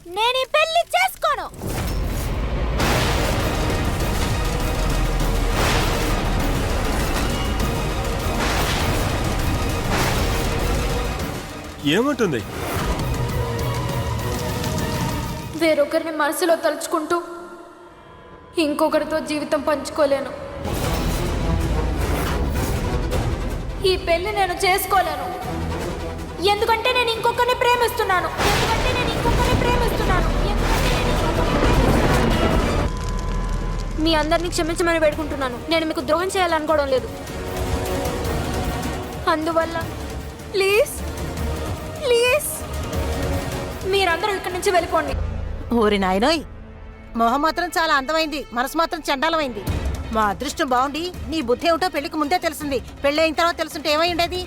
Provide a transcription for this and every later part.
నేను ఈ పెళ్లి చేసుకోను. ఏమంటుంది? వేరొకరిని మనసులో తలుచుకుంటూ ఇంకొకరితో జీవితం పంచుకోలేను. ఈ పెళ్లి నేను చేసుకోలేను. ఎందుకంటే నేను ఇంకొకరిని ప్రేమిస్తున్నాను. మీ అందరినీ క్షమించమని వేడుకుంటున్నాను. నేను మీకు ద్రోహం చేయాలనుకోవడం లేదు. అందువల్ల ప్లీజ్ ప్లీజ్ మీరందరూ ఇక్కడి నుంచి వెళ్ళిపోండి. ఊరి నాయనోయ్, మొహం మాత్రం చాలా అందమైంది, మనసు మాత్రం చండాలమైంది. మా అదృష్టం బాగుండి నీ బుద్ధి ఏమిటో పెళ్లికి ముందే తెలిసింది. పెళ్ళైన తర్వాత తెలుసుంటే ఏమై ఉండేది?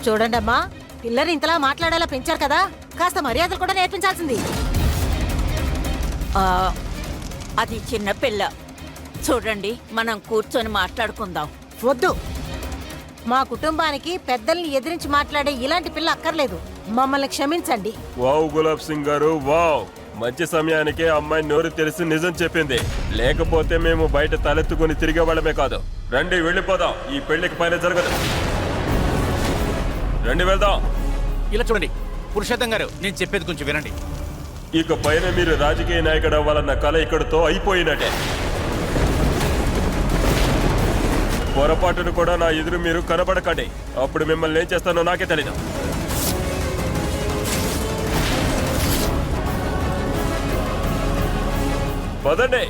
చూడండి అమ్మా, పిల్లలు ఇంతలా మాట్లాడేలా పెంచారు కదా, కాస్త మర్యాదలు కూడా నేర్పించాల్సింది. అది చిన్న పిల్ల. చూడండి, మనం కూర్చొని మాట్లాడుకుందాం. వద్దు, మా కుటుంబానికి పెద్దల్ని ఎదిరించి మాట్లాడే ఇలాంటి పిల్ల అక్కర్లేదు. మమ్మల్ని క్షమించండి. వావ్ గులాబ్ సింగ్ గారు, వావ్! మంచి సమయానికే అమ్మాయి నోరు తెలిసి నిజం చెప్పింది. లేకపోతే మేము బయట తలెత్తుకుని తిరిగే వాళ్ళమే కాదు. రండి వెళ్ళిపోదాం. ఈ పెళ్లికి పైన జరగదు. రండి వెళ్దాం. ఇలా చూడండి పురుషోత్తం గారు, నేను చెప్పేది కొంచెం వినండి. ఇక పైన మీరు రాజకీయ నాయకుడు అవ్వాలన్న కళ ఇక్కడితో అయిపోయినట్టే. పొరపాటును కూడా నా ఎదురు మీరు కనబడకండి. అప్పుడు మిమ్మల్ని ఏం చేస్తానో నాకే తెలీదు. పదండి.